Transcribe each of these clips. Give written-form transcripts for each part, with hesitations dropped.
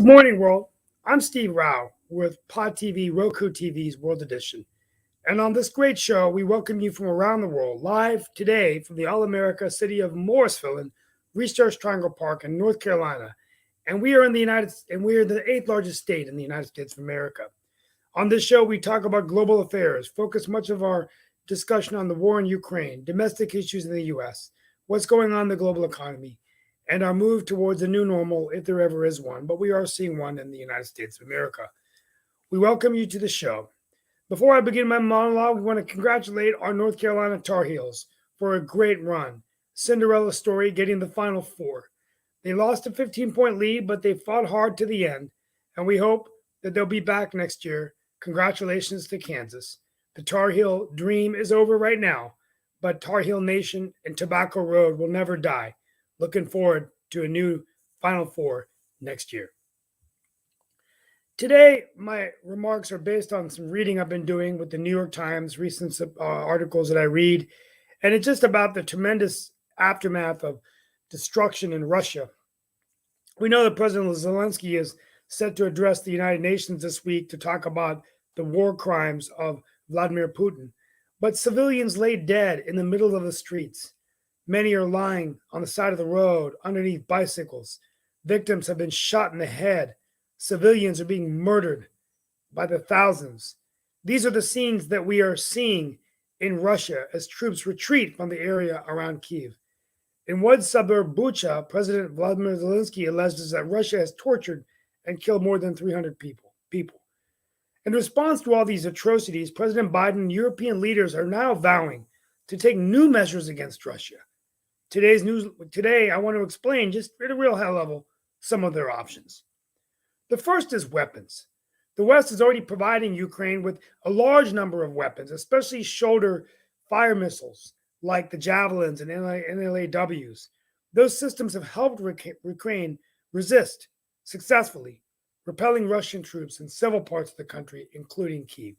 Good morning, world. I'm Steve Rao with P.O.D. TV, Roku TV's World Edition. And on this great show, we welcome you from around the world, live today from the All-America city of Morrisville in Research Triangle Park in North Carolina. And we are the eighth largest state in the United States of America. On this show, we talk about global affairs, focus much of our discussion on the war in Ukraine, domestic issues in the U.S., what's going on in the global economy, and our move towards a new normal, if there ever is one, but we are seeing one in the United States of America. We welcome you to the show. Before I begin my monologue, we want to congratulate our North Carolina Tar Heels for a great run. Cinderella story getting the Final Four. They lost a 15-point lead, but they fought hard to the end, and we hope that they'll be back next year. Congratulations to Kansas. The Tar Heel dream is over right now, but Tar Heel Nation and Tobacco Road will never die. Looking forward to a new Final Four next year. Today, my remarks are based on some reading I've been doing with the New York Times, recent articles that I read, and it's just about the tremendous aftermath of destruction in Russia. We know that President Zelensky is set to address the United Nations this week to talk about the war crimes of Vladimir Putin, but civilians lay dead in the middle of the streets. Many are lying on the side of the road underneath bicycles. Victims have been shot in the head. Civilians are being murdered by the thousands. These are the scenes that we are seeing in Russia as troops retreat from the area around Kyiv. In one suburb, Bucha, President Vladimir Zelensky alleges that Russia has tortured and killed more than 300 people. In response to all these atrocities, President Biden and European leaders are now vowing to take new measures against Russia. Today, I want to explain, just at a real high level, some of their options. The first is weapons. The West is already providing Ukraine with a large number of weapons, especially shoulder fire missiles like the Javelins and NLAWs. Those systems have helped Ukraine resist successfully, repelling Russian troops in several parts of the country, including Kyiv.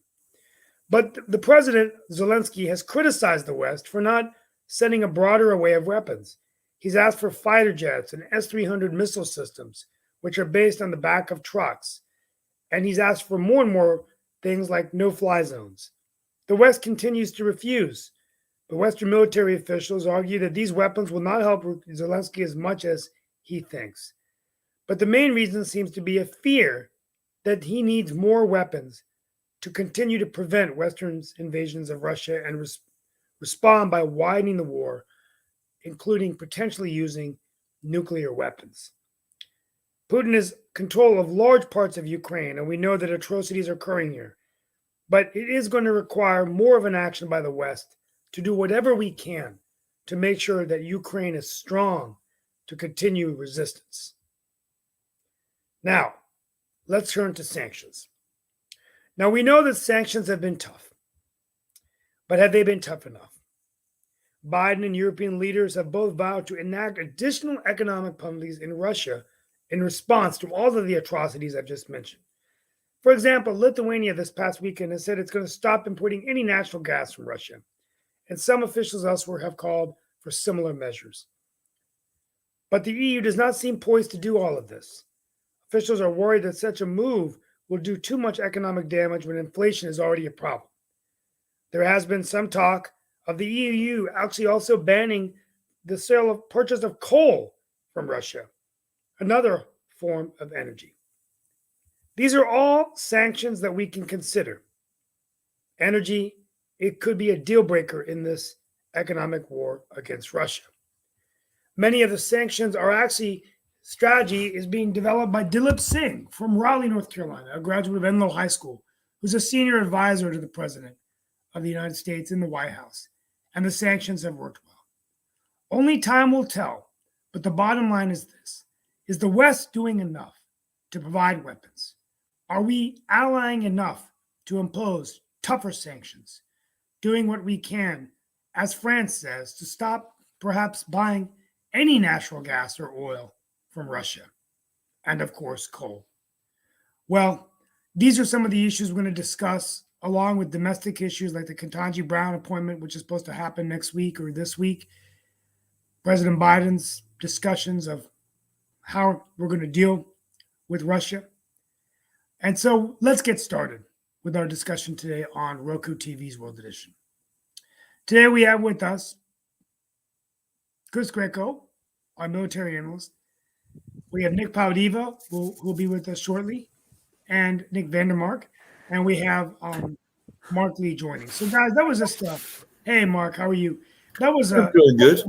But the President, Zelensky, has criticized the West for not sending a broader array of weapons. He's asked for fighter jets and S-300 missile systems, which are based on the back of trucks. And he's asked for more and more things like no-fly zones. The West continues to refuse. But Western military officials argue that these weapons will not help Zelensky as much as he thinks. But the main reason seems to be a fear that he needs more weapons to continue to prevent Western's invasions of Russia and respond by widening the war, including potentially using nuclear weapons. Putin has control of large parts of Ukraine, and we know that atrocities are occurring here. But it is going to require more of an action by the West to do whatever we can to make sure that Ukraine is strong to continue resistance. Now, let's turn to sanctions. Now, we know that sanctions have been tough. But have they been tough enough? Biden and European leaders have both vowed to enact additional economic penalties in Russia in response to all of the atrocities I've just mentioned. For example, Lithuania this past weekend has said it's going to stop importing any natural gas from Russia. And some officials elsewhere have called for similar measures. But the EU does not seem poised to do all of this. Officials are worried that such a move will do too much economic damage when inflation is already a problem. There has been some talk of the EU actually also banning the purchase of coal from Russia, another form of energy. These are all sanctions that we can consider. Energy, it could be a deal breaker in this economic war against Russia. Many of the sanctions are actually strategy is being developed by Dilip Singh from Raleigh, North Carolina, a graduate of Enloe High School, who's a senior advisor to the President of the United States in the White House. And the sanctions have worked well. Only time will tell, but the bottom line is this. Is the West doing enough to provide weapons? Are we allying enough to impose tougher sanctions? Doing what we can, as France says, to stop perhaps buying any natural gas or oil from Russia, and of course, coal. Well, these are some of the issues we're going to discuss, along with domestic issues like the Ketanji Brown appointment, which is supposed to happen next week or this week, President Biden's discussions of how we're going to deal with Russia. And so let's get started with our discussion today on Roku TV's World Edition. Today we have with us Chris Greco, our military analyst. We have Nick P.O.D, who will be with us shortly, and Nick Vandermark. And we have Mark Lee joining. So, guys, that was just hey, Mark, how are you? That was doing good.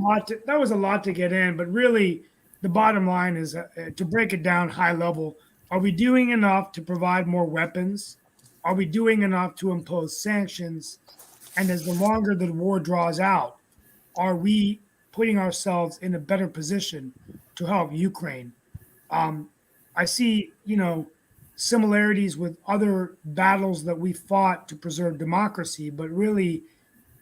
That was a lot to get in, but really, the bottom line is to break it down high level. Are we doing enough to provide more weapons? Are we doing enough to impose sanctions? And as the longer the war draws out, are we putting ourselves in a better position to help Ukraine? I see, similarities with other battles that we fought to preserve democracy, but really,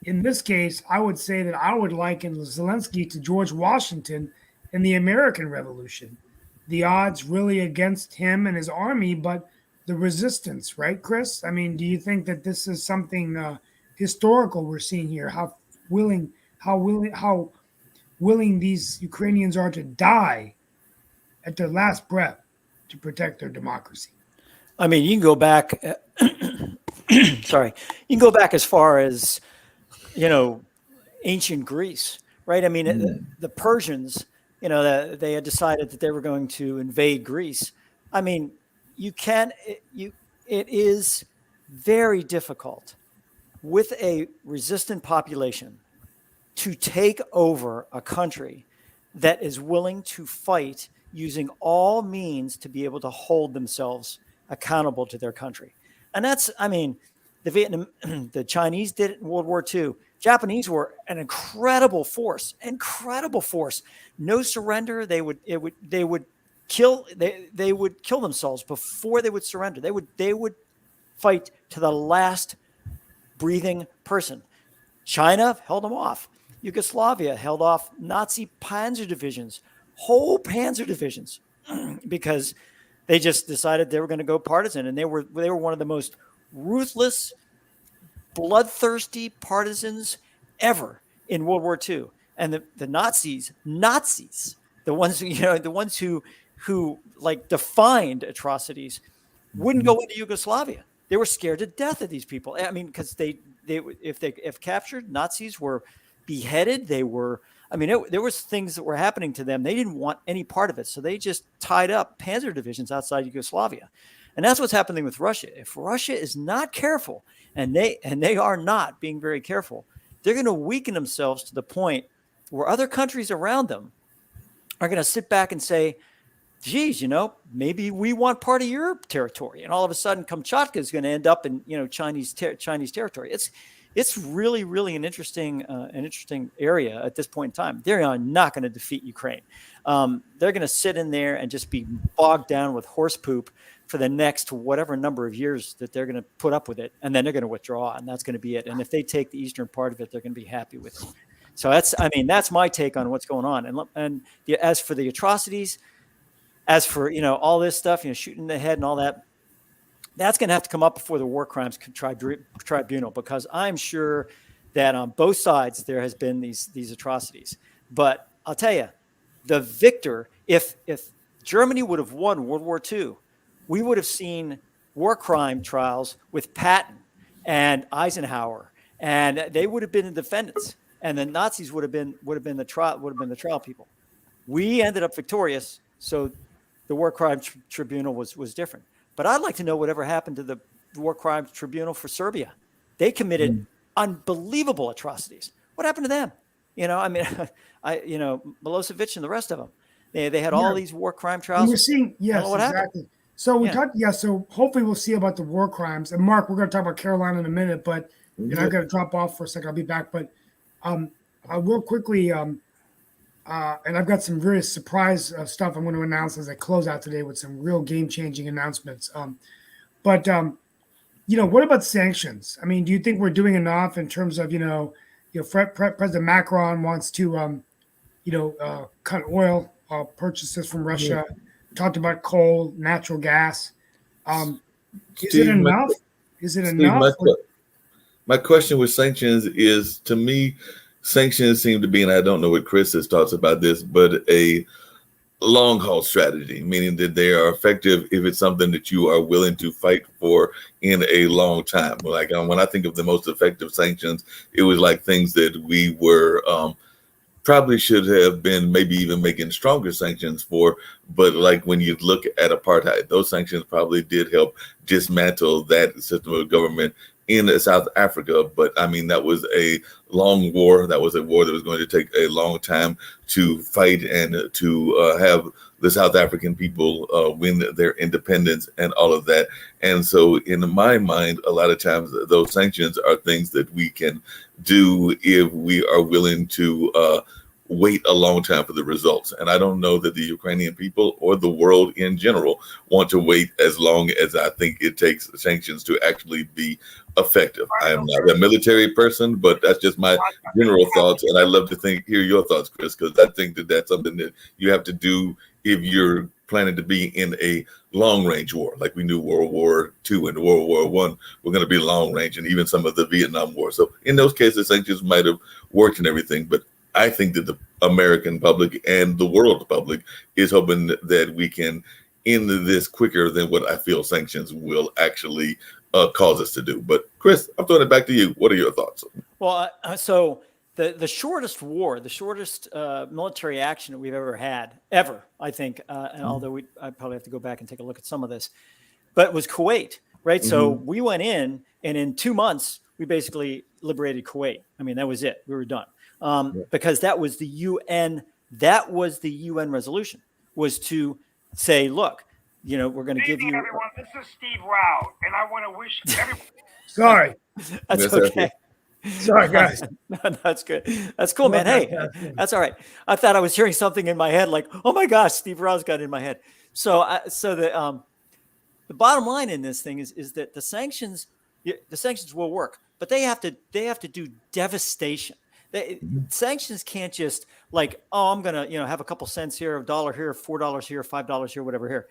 in this case, I would say that I would liken Zelensky to George Washington in the American Revolution. The odds really against him and his army, but the resistance, right, Chris? I mean, do you think that this is something historical we're seeing here? How willing these Ukrainians are to die at their last breath to protect their democracy? I mean, you can go back. Sorry, you can go back as far as ancient Greece, right? I mean, the Persians, they had decided that they were going to invade Greece. I mean, it is very difficult with a resistant population to take over a country that is willing to fight using all means to be able to hold themselves accountable to their country. And that's, I mean, the Chinese did it in World War II. Japanese were an incredible force. No surrender. They would kill themselves before they would surrender. They would fight to the last breathing person. China held them off. Yugoslavia held off Nazi panzer divisions, whole panzer divisions, because they just decided they were going to go partisan, and they were one of the most ruthless, bloodthirsty partisans ever in World War II. And the Nazis, the ones who like defined atrocities, wouldn't go into Yugoslavia. They were scared to death of these people. I mean, because if captured, Nazis were beheaded. There was things that were happening to them. They didn't want any part of it. So they just tied up panzer divisions outside Yugoslavia. And that's what's happening with Russia. If Russia is not careful, and they are not being very careful, they're going to weaken themselves to the point where other countries around them are going to sit back and say, geez, maybe we want part of your territory. And all of a sudden Kamchatka is going to end up in, Chinese territory. It's really, really an interesting area at this point in time. They are not going to defeat Ukraine. They're going to sit in there and just be bogged down with horse poop for the next whatever number of years that they're going to put up with it. And then they're going to withdraw, and that's going to be it. And if they take the eastern part of it, they're going to be happy with it. So that's my take on what's going on. And as for the atrocities, as for, all this stuff, shooting in the head and all that, that's going to have to come up before the War Crimes Tribunal, because I'm sure that on both sides there has been these atrocities. But I'll tell you, the victor, if Germany would have won World War II, we would have seen war crime trials with Patton and Eisenhower, and they would have been the defendants, and the Nazis would have been the trial people. We ended up victorious, so the War Crimes Tribunal was different. But I'd like to know whatever happened to the War Crimes Tribunal for Serbia. They committed unbelievable atrocities. What happened to them? Milosevic and the rest of them. They had all these war crime trials. And we're seeing, yes, exactly. Happened. So we talked, so hopefully we'll see about the war crimes. And Mark, we're going to talk about Carolina in a minute, but I've got to drop off for a second. I'll be back. But real quickly, and I've got some very surprise stuff I'm going to announce as I close out today with some real game-changing announcements. But what about sanctions? I mean, do you think we're doing enough in terms of, President Macron wants to, cut oil purchases from Russia. Talked about coal, natural gas. Is it enough? My question with sanctions is, to me, sanctions seem to be, and I don't know what Chris has talked about this, but a long haul strategy, meaning that they are effective if it's something that you are willing to fight for in a long time. Like when I think of the most effective sanctions, it was like things that we were probably should have been maybe even making stronger sanctions for. But like when you look at apartheid, those sanctions probably did help dismantle that system of government in South Africa. But I mean, that was a long war. That was a war that was going to take a long time to fight and to have the South African people win their independence and all of that. And so in my mind, a lot of times those sanctions are things that we can do if we are willing to wait a long time for the results. And I don't know that the Ukrainian people or the world in general want to wait as long as I think it takes sanctions to actually be effective. I am not a military person, but that's just my general thoughts. And I love to hear your thoughts, Chris, because I think that that's something that you have to do if you're planning to be in a long range war. Like we knew World War II and World War I were going to be long range, and even some of the Vietnam War. So in those cases, sanctions might have worked and everything, but I think that the American public and the world public is hoping that we can end this quicker than what I feel sanctions will actually cause us to do. But Chris, I'm throwing it back to you. What are your thoughts? Well, so the shortest war, the shortest military action that we've ever had, I think, and although I probably have to go back and take a look at some of this, but was Kuwait, right? Mm-hmm. So we went in, and in 2 months, we basically liberated Kuwait. I mean, that was it. We were done. Because that was the UN resolution, was to say, look, we're going to give you. Everyone, this is Steve Rao, and I want to wish everyone. Sorry. That's okay. Sorry, guys. No, that's good. That's cool, man. Hey, that's all right. I thought I was hearing something in my head, like, oh my gosh, Steve Rao's got it in my head. So the bottom line in this thing is that the sanctions will work, but they have to do devastation. Sanctions can't just like, oh, I'm going to, have a couple cents here, $1 here, $4 here, $5 here, whatever here.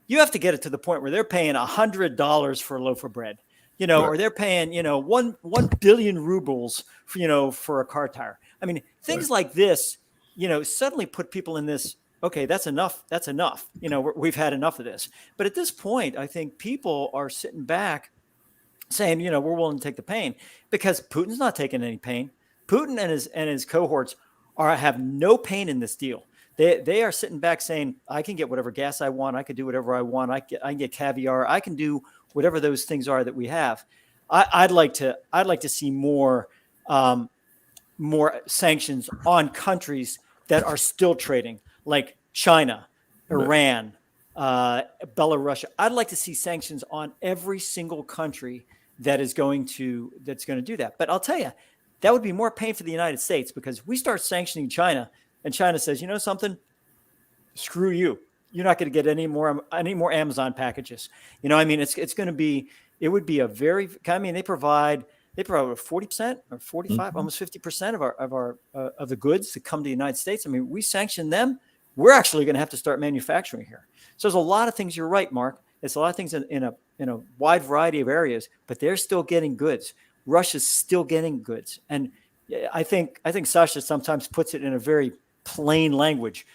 You have to get it to the point where they're paying $100 for a loaf of bread, right. Or they're paying, 1 billion rubles for a car tire. I mean, things like this, suddenly put people in this, okay, that's enough. That's enough. We've had enough of this. But at this point, I think people are sitting back saying, we're willing to take the pain, because Putin's not taking any pain. Putin and his cohorts have no pain in this deal. They are sitting back saying, I can get whatever gas I want. I can do whatever I want. I can get caviar. I can do whatever those things are that we have. I'd like to see more sanctions on countries that are still trading, like China, Iran, Belarus. I'd like to see sanctions on every single country that's going to do that. But I'll tell you, that would be more pain for the United States, because we start sanctioning China, and China says, something, screw you. You're not going to get any more Amazon packages. It's going to be, it would be they provide 40% or 45, almost 50% of the goods that come to the United States. I mean, we sanction them. We're actually going to have to start manufacturing here. So there's a lot of things. You're right, Mark. It's a lot of things in a wide variety of areas, but they're still getting goods. Russia's still getting goods. And I think Sasha sometimes puts it in a very plain language.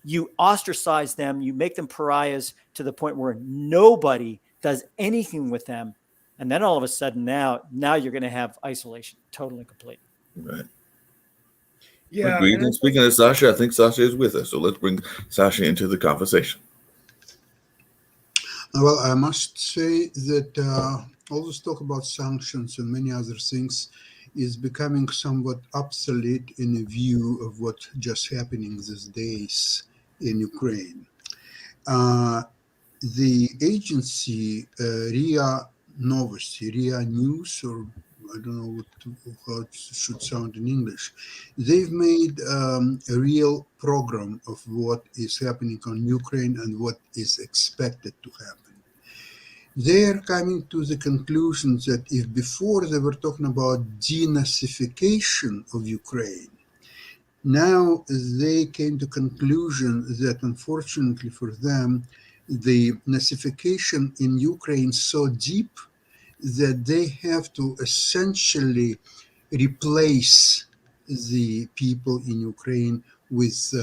You ostracize them, you make them pariahs to the point where nobody does anything with them. And then all of a sudden now you're going to have isolation, totally complete. Right. Yeah. Agreed. And speaking of Sasha, I think Sasha is with us. So let's bring Sasha into the conversation. Well, I must say that all this talk about sanctions and many other things is becoming somewhat obsolete in a view of what's just happening these days in Ukraine. The agency RIA Novosti, RIA News, or I don't know how it should sound in English, they've made a real program of what is happening on Ukraine and what is expected to happen. They're coming to the conclusion that if before they were talking about denazification of Ukraine, now they came to conclusion that unfortunately for them, the Nazification in Ukraine so deep that they have to essentially replace the people in Ukraine with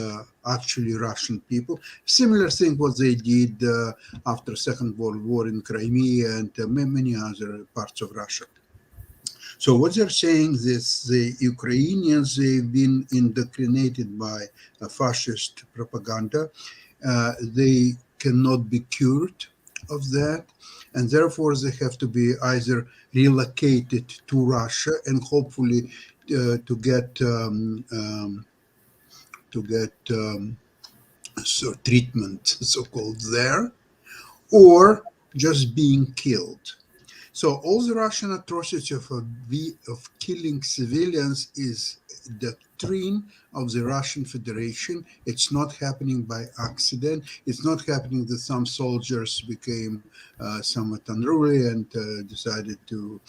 actually Russian people. Similar thing what they did after Second World War in Crimea and many other parts of Russia. So what they're saying is the Ukrainians, they've been indoctrinated by fascist propaganda. They cannot be cured of that, and therefore they have to be either relocated to Russia and hopefully to get so treatment, so-called there, or just being killed. So all the Russian atrocity of killing civilians is doctrine of the Russian Federation. It's not happening by accident. It's not happening that some soldiers became somewhat unruly and decided to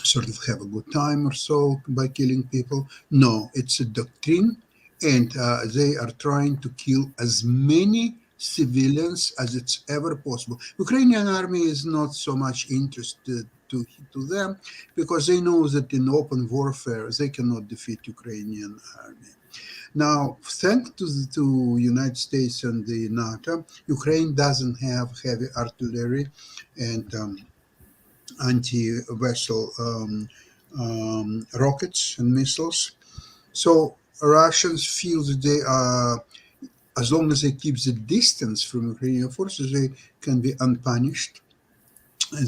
sort of have a good time or so by killing people. No, it's a doctrine, and they are trying to kill as many civilians as it's ever possible. Ukrainian army is not so much interested to them because they know that in open warfare they cannot defeat Ukrainian army. Now, thanks to United States and the NATO, Ukraine doesn't have heavy artillery and anti-vessel rockets and missiles. So Russians feel that they are, as long as they keep the distance from Ukrainian forces, they can be unpunished.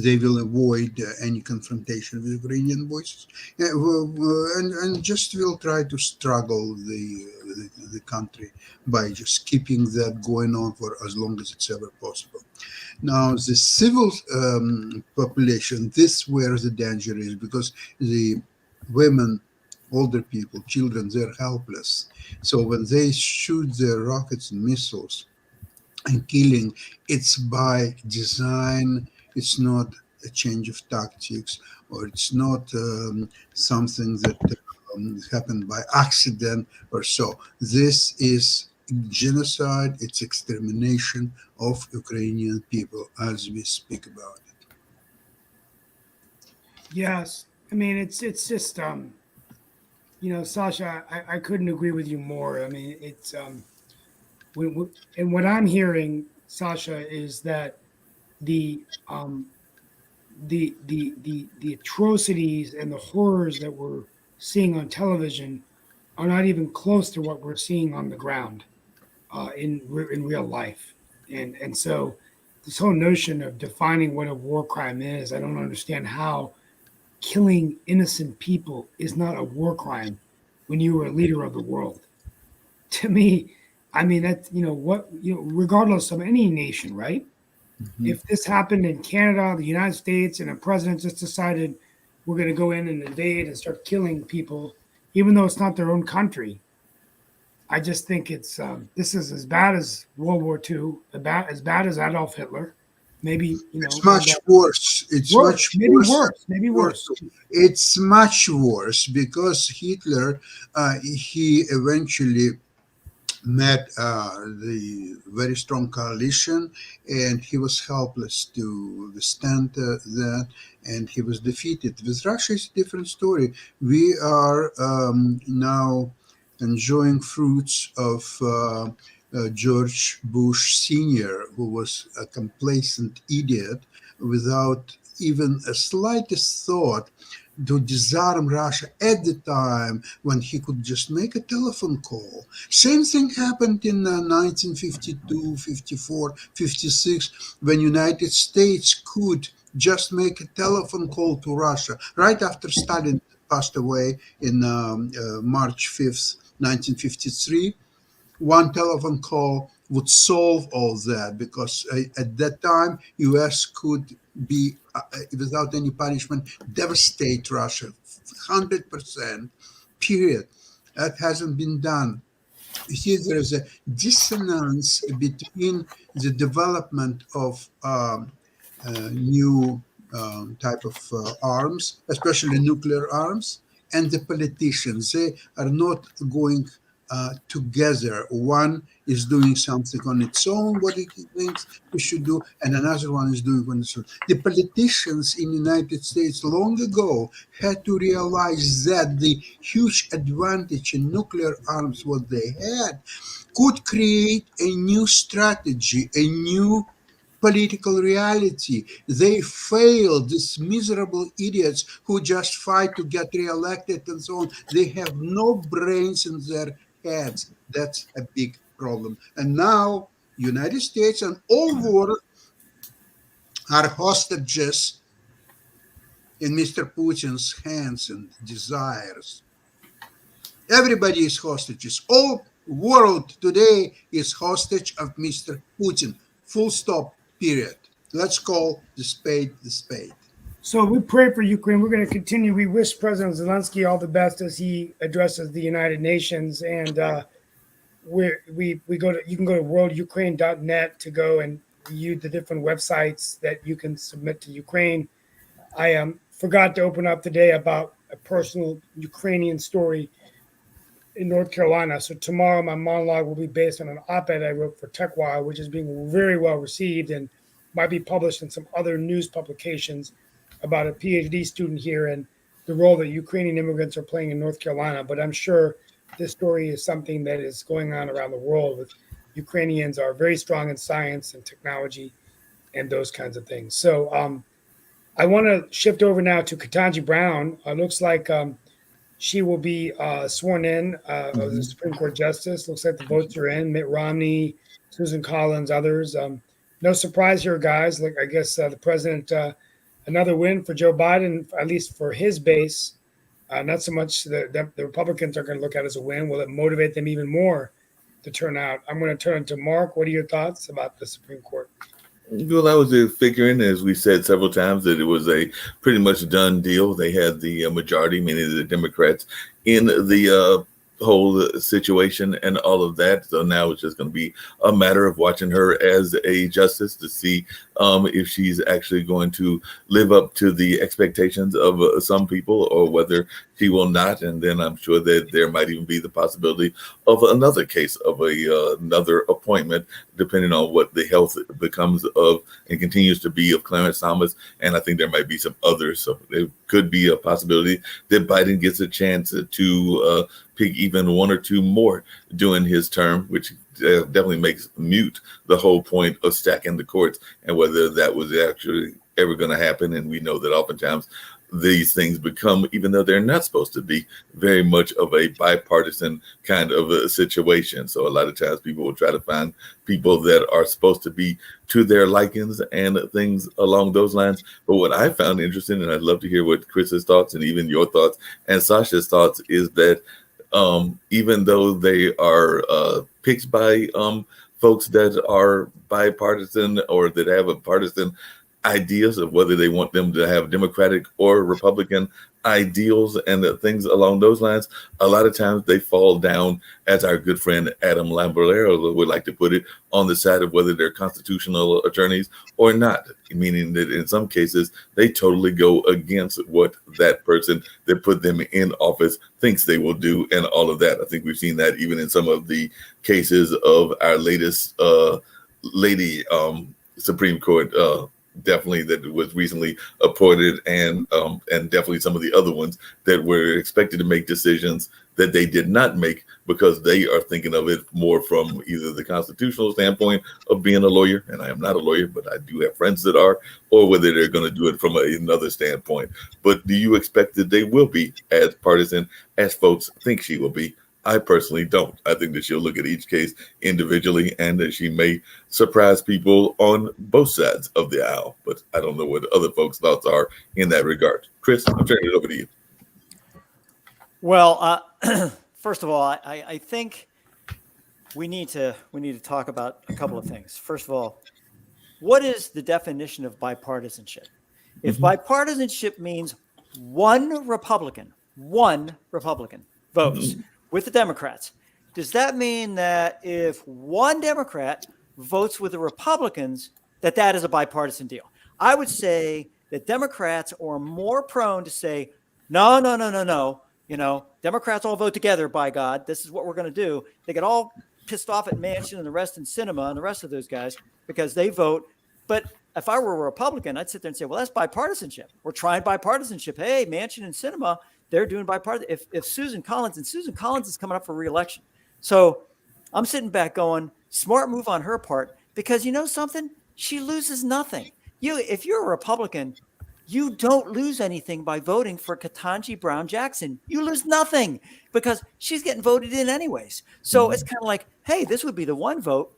They will avoid any confrontation with Ukrainian voices, and just will try to struggle the country by just keeping that going on for as long as it's ever possible. Now, the civil population, this where the danger is, because the women, older people, children, they're helpless. So when they shoot their rockets and missiles and killing, it's by design. It's not a change of tactics, or it's not something that happened by accident or so. This is genocide, it's extermination of Ukrainian people as we speak about it. Yes, I mean it's just Sasha, I couldn't agree with you more. I mean it's and what I'm hearing, Sasha, is that the the atrocities and the horrors that we're seeing on television are not even close to what we're seeing on the ground in real life, and so this whole notion of defining what a war crime is, I don't understand how killing innocent people is not a war crime when you were a leader of the world. To me, I mean that regardless of any nation, right? Mhm. If this happened in Canada, the United States, and a president just decided we're going to go in and invade and start killing people, even though it's not their own country, I just think it's this is as bad as World War II, as bad as Adolf Hitler, maybe It's and much worse. It's worse, much maybe worse. worse, maybe worse. It's much worse because Hitler, he eventually met the very strong coalition, and he was helpless to withstand that, and he was defeated. With Russia, it's a different story. We are now enjoying fruits of George Bush Sr., who was a complacent idiot without even a slightest thought to disarm Russia at the time when he could just make a telephone call. Same thing happened in 1952, 54, 56, when United States could just make a telephone call to Russia right after Stalin passed away in March 5th, 1953. One telephone call would solve all that because at that time us could be without any punishment devastate Russia 100%, period. That hasn't been done. You see, there is a dissonance between the development of new type of arms, especially nuclear arms, and the politicians. They are not going together. One is doing something on its own, what it thinks we should do, and another one is doing on its own. The politicians in the United States long ago had to realize that the huge advantage in nuclear arms, what they had, could create a new strategy, a new political reality. They failed, these miserable idiots who just fight to get reelected and so on. They have no brains in their heads. That's a big problem. And now United States and all world are hostages in Mr. Putin's hands and desires. Everybody is hostages. All world today is hostage of Mr. Putin. Full stop, period. Let's call the spade the spade. So we pray for Ukraine. We're going to continue. We wish President Zelensky all the best as he addresses the United Nations. And we go to, you can go to worldukraine.net to go and view the different websites that you can submit to Ukraine. I forgot to open up today about a personal Ukrainian story in North Carolina. So tomorrow my monologue will be based on an op-ed I wrote for TechWire, which is being very well received and might be published in some other news publications about a PhD student here and the role that Ukrainian immigrants are playing in North Carolina. But I'm sure this story is something that is going on around the world with Ukrainians are very strong in science and technology and those kinds of things. So I want to shift over now to Ketanji Brown. It looks like she will be sworn in as the Supreme Court Justice. Looks like the votes are in. Mitt Romney, Susan Collins, others. No surprise here, guys. Like I guess the president, another win for Joe Biden, at least for his base. Not so much the Republicans are going to look at it as a win. Will it motivate them even more to turn out? I'm going to turn to Mark. What are your thoughts about the Supreme Court? Well, I was figuring, as we said several times, that it was a pretty much done deal. They had the majority, meaning the Democrats, in the whole situation and all of that. So now it's just going to be a matter of watching her as a justice to see if she's actually going to live up to the expectations of some people or whether she will not. And then I'm sure that there might even be the possibility of another case of another appointment, depending on what the health becomes of and continues to be of Clarence Thomas. And I think there might be some others. So there could be a possibility that Biden gets a chance to pick even one or two more during his term, which definitely makes mute the whole point of stacking the courts and whether that was actually ever going to happen. And we know that oftentimes these things become, even though they're not supposed to be, very much of a bipartisan kind of a situation. So a lot of times people will try to find people that are supposed to be to their likings and things along those lines. But what I found interesting, and I'd love to hear what Chris's thoughts and even your thoughts and Sasha's thoughts, is that even though they are picked by folks that are bipartisan or that have a partisan ideas of whether they want them to have Democratic or Republican ideals and things along those lines, a lot of times they fall down, as our good friend Adam Lambrero would like to put it, on the side of whether they're constitutional attorneys or not, meaning that in some cases they totally go against what that person that put them in office thinks they will do and all of that. I think we've seen that even in some of the cases of our latest lady Supreme Court definitely that was recently appointed, and definitely some of the other ones that were expected to make decisions that they did not make because they are thinking of it more from either the constitutional standpoint of being a lawyer, and I am not a lawyer, but I do have friends that are, or whether they're going to do it from another standpoint. But do you expect that they will be as partisan as folks think she will be? I personally don't. I think that she'll look at each case individually and that she may surprise people on both sides of the aisle. But I don't know what other folks' thoughts are in that regard. Chris, I'm turning it over to you. Well, first of all, I think we need to talk about a couple of things. First of all, what is the definition of bipartisanship? If bipartisanship means one Republican votes with the Democrats, does that mean that if one Democrat votes with the Republicans, that is a bipartisan deal? I would say that Democrats are more prone to say, no. Democrats all vote together, by God. This is what we're going to do. They get all pissed off at Manchin and the rest in Cinema and the rest of those guys because they vote. But if I were a Republican, I'd sit there and say, well, that's bipartisanship. We're trying bipartisanship. Hey, Manchin and Cinema, they're doing bipartisan. If Susan Collins is coming up for re-election. So I'm sitting back going, smart move on her part, because you know something? She loses nothing. If you're a Republican, you don't lose anything by voting for Ketanji Brown Jackson. You lose nothing because she's getting voted in anyways. So it's kind of like, hey, this would be the one vote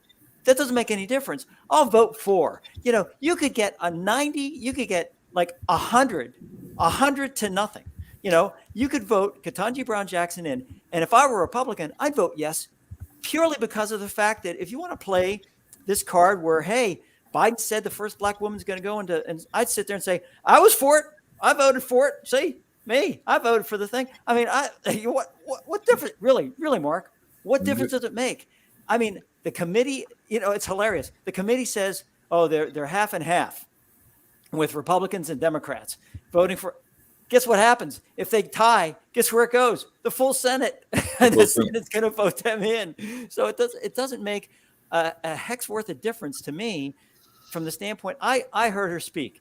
that doesn't make any difference. I'll vote for. You could get a 90, you could get like 100 to nothing. You could vote Ketanji Brown Jackson in. And if I were a Republican, I'd vote yes, purely because of the fact that if you want to play this card where, hey, Biden said the first black woman's going to go into, and I'd sit there and say, I was for it. I voted for it. See, me, I voted for the thing. I mean, what difference, really, Mark, what difference does it make? I mean, the committee, it's hilarious. The committee says, oh, they're half and half with Republicans and Democrats voting for. Guess what happens? If they tie, guess where it goes? The full Senate. And the Senate's going to vote them in. So it doesn't make a heck's worth of difference to me from the standpoint. I heard her speak.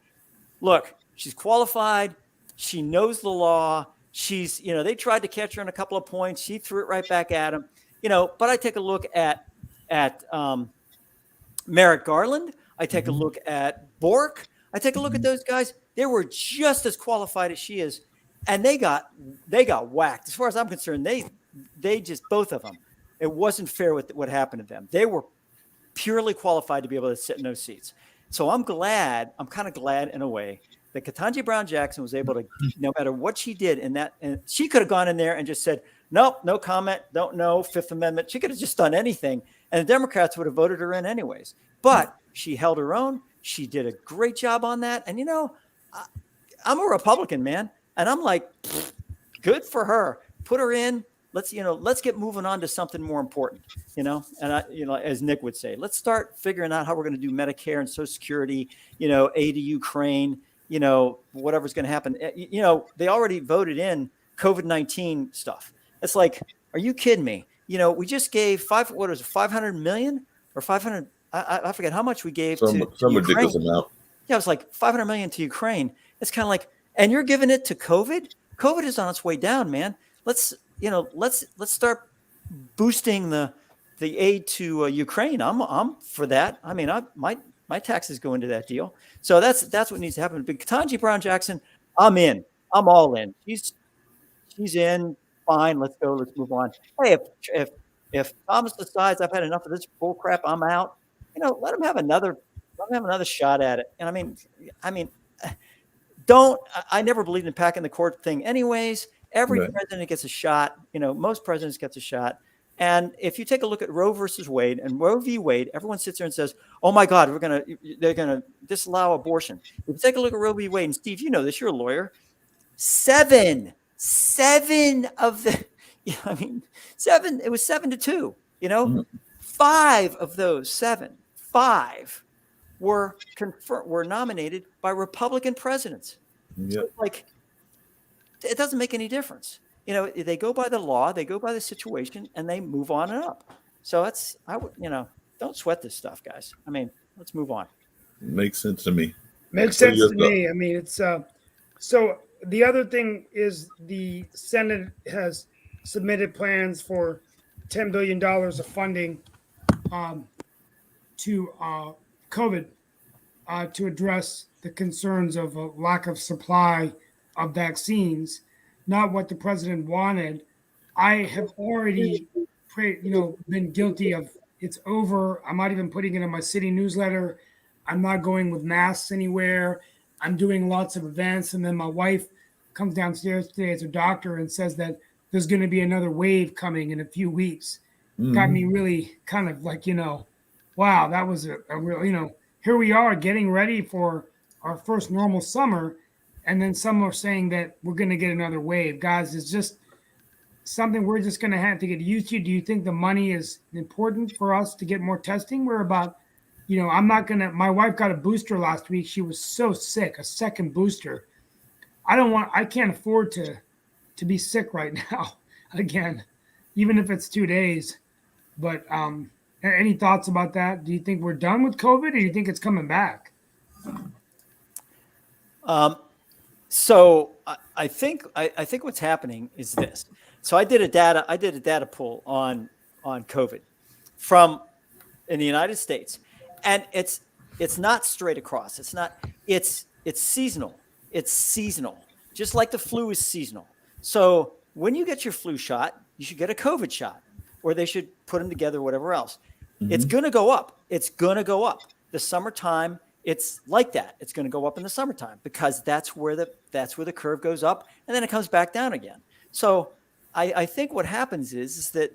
Look, she's qualified. She knows the law. She's, they tried to catch her in a couple of points. She threw it right back at him. But I take a look at Merrick Garland. I take a look at Bork. I take a look at those guys. They were just as qualified as she is, and they got whacked. As far as I'm concerned, they just, both of them, it wasn't fair with what happened to them. They were purely qualified to be able to sit in those seats. So I'm kind of glad in a way that Ketanji Brown Jackson was able to, no matter what she did in that, and she could have gone in there and just said, nope, no comment, don't know, Fifth Amendment. She could have just done anything, and the Democrats would have voted her in anyways. But she held her own. She did a great job on that. And, I'm a Republican, man. And I'm like, good for her. Put her in. Let's get moving on to something more important, and as Nick would say, let's start figuring out how we're going to do Medicare and Social Security, aid to Ukraine, whatever's going to happen. They already voted in COVID-19 stuff. It's like, are you kidding me? We just gave 500 million or 500. I forget how much we gave to ridiculous Ukraine. amount. Yeah, it was like 500 million to Ukraine. It's kind of like, and you're giving it to COVID. COVID is on its way down, man. Let's start boosting the aid to Ukraine. I'm for that. I mean, my taxes go into that deal. So that's what needs to happen. But Ketanji Brown Jackson, I'm in. I'm all in. She's in. Fine. Let's go. Let's move on. Hey, if Thomas decides I've had enough of this bull crap, I'm out. Let him have another shot at it. And I mean, I never believed in packing the court thing anyways. Every president gets a shot. Most presidents gets a shot. And if you take a look at Roe versus Wade and Roe v. Wade, everyone sits there and says, oh my God, they're going to disallow abortion. If you take a look at Roe v. Wade, and Steve, you know this, you're a lawyer. Seven of the, seven, it was 7-2, 5 of those 7, 5 were nominated by Republican presidents. Yep. So it doesn't make any difference. They go by the law, they go by the situation, and they move on and up. So don't sweat this stuff, guys. Let's move on. Makes sense to me. Makes sense to me. It's so the other thing is the Senate has submitted plans for $10 billion of funding to COVID to address the concerns of a lack of supply of vaccines, not what the president wanted. I have already been guilty of it's over. I'm not even putting it in my city newsletter. I'm not going with masks anywhere. I'm doing lots of events. And then my wife comes downstairs today as a doctor and says that there's going to be another wave coming in a few weeks. Got me really kind of like, wow, that was a real, here we are getting ready for our first normal summer. And then some are saying that we're going to get another wave. Guys, it's just something we're just going to have to get used to. Do you think the money is important for us to get more testing? We're about, my wife got a booster last week. She was so sick, a second booster. I can't afford to to be sick right now again, even if it's 2 days. But any thoughts about that? Do you think we're done with COVID, or do you think it's coming back? So I think what's happening is this. So I did a data pull on COVID from in the United States, and it's not straight across. It's seasonal. It's seasonal, just like the flu is seasonal. So when you get your flu shot, you should get a COVID shot, or they should put them together, whatever else. It's going to go up. It's going to go up. The summertime, it's like that. It's going to go up in the summertime because that's where the curve goes up, and then it comes back down again. So I think what happens is that,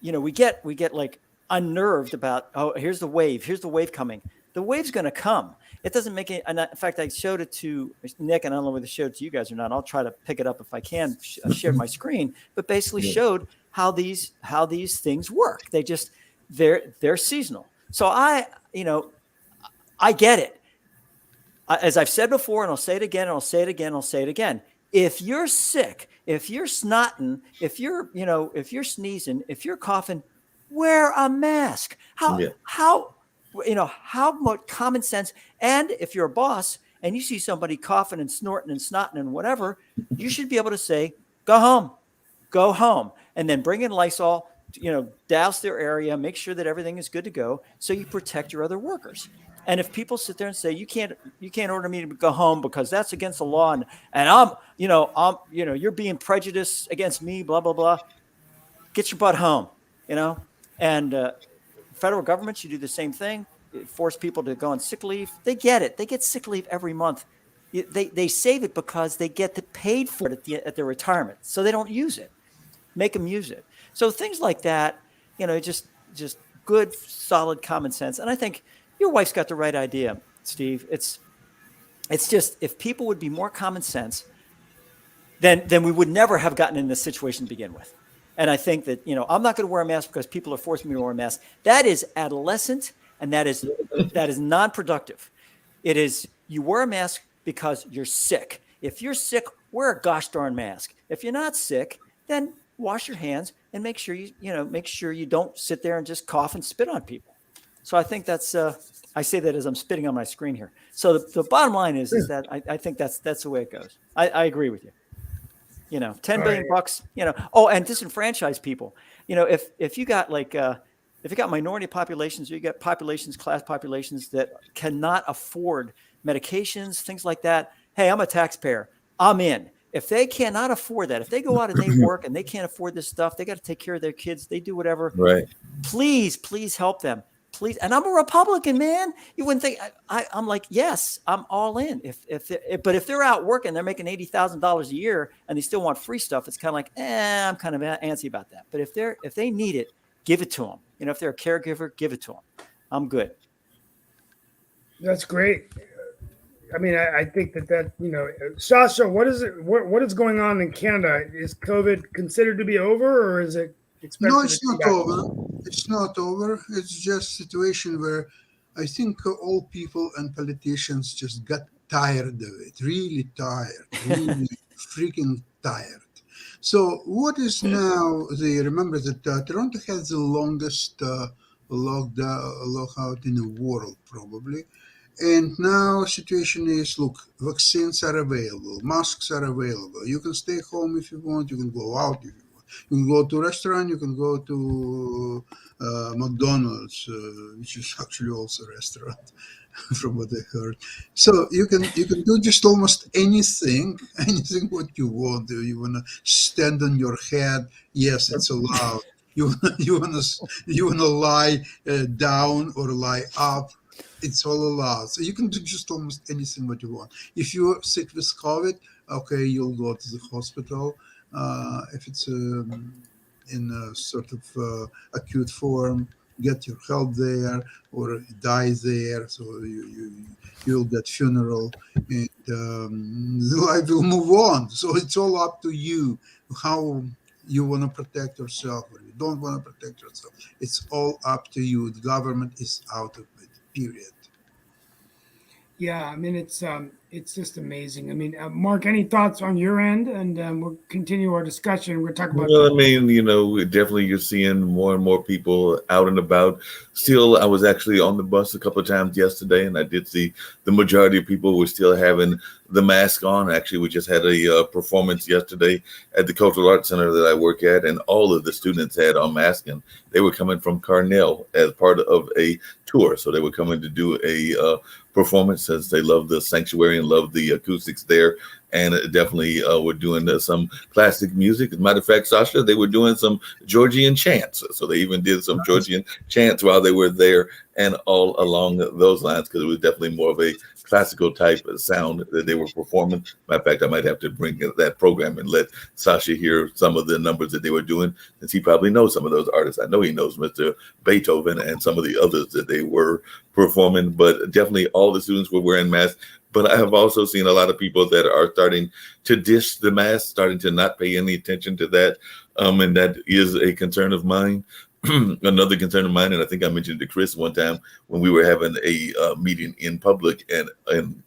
we get like unnerved about, oh, here's the wave coming. The wave's going to come. It doesn't make it. And in fact, I showed it to Nick, and I don't know whether to show it to you guys or not. I'll try to pick it up if I can. Share my screen, but basically showed how these things work. They're seasonal. So I get it. As I've said before, and I'll say it again, and I'll say it again, and I'll say it again. If you're sick, if you're snotting, if you're sneezing, if you're coughing, wear a mask. How much common sense? And if you're a boss and you see somebody coughing and snorting and snotting and whatever, you should be able to say, go home, and then bring in Lysol, douse their area, make sure that everything is good to go, so you protect your other workers. And if people sit there and say you can't order me to go home because that's against the law, and you're being prejudiced against me, blah blah blah, get your butt home, And federal government should do the same thing. Force people to go on sick leave. They get it. They get sick leave every month. They save it because they get paid for it at their retirement, so they don't use it. Make them use it. So things like that, just good, solid common sense. And I think your wife's got the right idea, Steve. It's just, if people would be more common sense, then we would never have gotten in this situation to begin with. And I think that, I'm not going to wear a mask because people are forcing me to wear a mask. That is adolescent, and that is non-productive. It is, you wear a mask because you're sick. If you're sick, wear a gosh darn mask. If you're not sick, then wash your hands and make sure you don't sit there and just cough and spit on people. So I think that's, I say that as I'm spitting on my screen here. So the bottom line is that I think that's the way it goes. I agree with you. $10 billion bucks, Oh, and disenfranchise people. If you got if you got minority populations, or you got class populations that cannot afford medications, things like that. Hey, I'm a taxpayer. I'm in. If they cannot afford that, if they go out and they work and they can't afford this stuff, they got to take care of their kids. They do whatever. Right. Please help them. Please. And I'm a Republican, man. You wouldn't think I'm like, yes, I'm all in. But if they're out working, they're making $80,000 a year and they still want free stuff, it's kind of like, I'm kind of antsy about that. But if they need it, give it to them. If they're a caregiver, give it to them. I'm good. That's great. I mean, I think that Sasha, what is it? What is going on in Canada? Is COVID considered to be over, or is it expected? No, it's not over. It's not over. It's just a situation where I think all people and politicians just got tired of it. Really tired. Really freaking tired. So what is now? They remember that Toronto has the longest lockout in the world, probably. And now situation is, look, vaccines are available, masks are available. You can stay home if you want. You can go out if you want. You can go to a restaurant. You can go to McDonald's, which is actually also a restaurant, from what I heard. So you can do just almost anything what you want. You want to stand on your head? Yes, it's allowed. You wanna lie down or lie up? It's all allowed. So you can do just almost anything what you want. If you're sick with COVID, okay, you'll go to the hospital. If it's in a sort of acute form, get your help there or die there. So you'll get funeral and life will move on. So it's all up to you how you want to protect yourself or you don't want to protect yourself. It's all up to you. The government is out of it. Period. Yeah, I mean, it's it's just amazing. I mean, Mark, any thoughts on your end? And we'll continue our discussion. We'll talk about. Well, I mean, definitely you're seeing more and more people out and about. Still, I was actually on the bus a couple of times yesterday, and I did see the majority of people were still having the mask on. Actually, we just had a performance yesterday at the Cultural Arts Center that I work at, and all of the students had on masks, and they were coming from Cornell as part of a tour. So they were coming to do a performance since they love the sanctuary and love the acoustics there. And definitely we're doing some classic music. As a matter of fact, Sasha, they were doing some Georgian chants. So they even did some Georgian chants while they were there and all along those lines, because it was definitely more of a classical type of sound that they were performing. Matter of fact, I might have to bring that program and let Sasha hear some of the numbers that they were doing, since he probably knows some of those artists. I know he knows Mr. Beethoven and some of the others that they were performing, but definitely all the students were wearing masks. But I have also seen a lot of people that are starting to dish the mask, starting to not pay any attention to that. And that is a concern of mine. Another concern of mine, and I think I mentioned to Chris one time when we were having a meeting in public and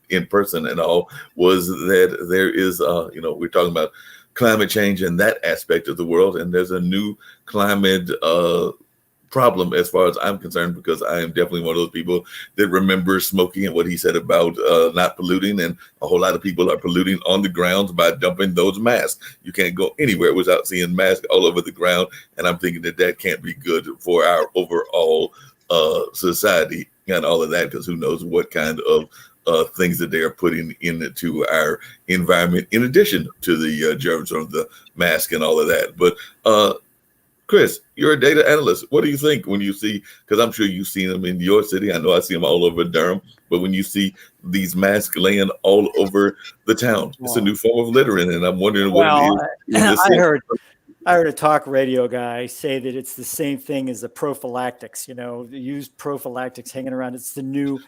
in person and all, was that there is, we're talking about climate change and that aspect of the world. And there's a new climate problem as far as I'm concerned, because I am definitely one of those people that remembers Smokey and what he said about not polluting, and a whole lot of people are polluting on the grounds by dumping those masks. You can't go anywhere without seeing masks all over the ground, and I'm thinking that can't be good for our overall society and all of that, because who knows what kind of things that they are putting into our environment in addition to the germs from the mask and all of that. But Chris, you're a data analyst. What do you think when you see, because I'm sure you've seen them in your city. I know I see them all over Durham, but when you see these masks laying all over the town, it's a new form of littering. And I'm wondering what it is. I heard a talk radio guy say that it's the same thing as the prophylactics, used prophylactics hanging around. It's the new,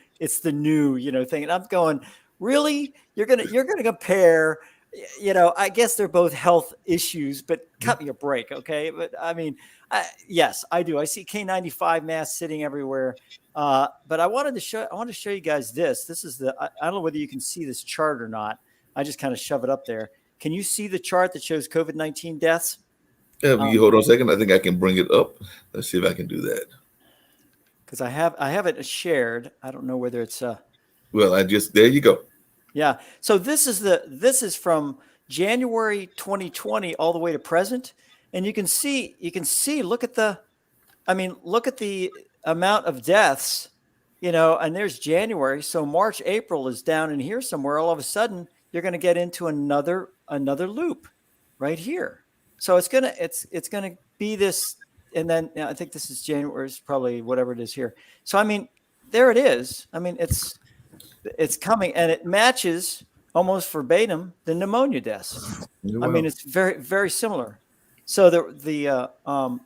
thing. And I'm going, really? You're going to compare, I guess they're both health issues, but cut me a break. Okay. But I mean, yes, I do. I see K95 masks sitting everywhere. But I want to show you guys this. This is I don't know whether you can see this chart or not. I just kind of shove it up there. Can you see the chart that shows COVID-19 deaths? Yeah, you hold on a second. I think I can bring it up. Let's see if I can do that. Because I have it shared. I don't know whether it's well, there you go. Yeah. So this is from January 2020 all the way to present. And you can see, look at the amount of deaths, and there's January. So March, April is down in here somewhere. All of a sudden you're going to get into another loop right here. So it's going to be this. And then I think this is January, is probably whatever it is here. So, I mean, there it is. I mean, it's coming, and it matches almost verbatim the pneumonia deaths. Wow. I mean, it's very, very similar. So the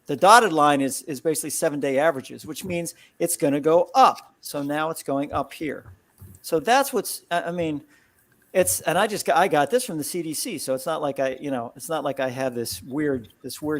dotted line is basically 7-day averages, which means it's going to go up. So now it's going up here. So that's I got this from the CDC. So it's not like I have this weird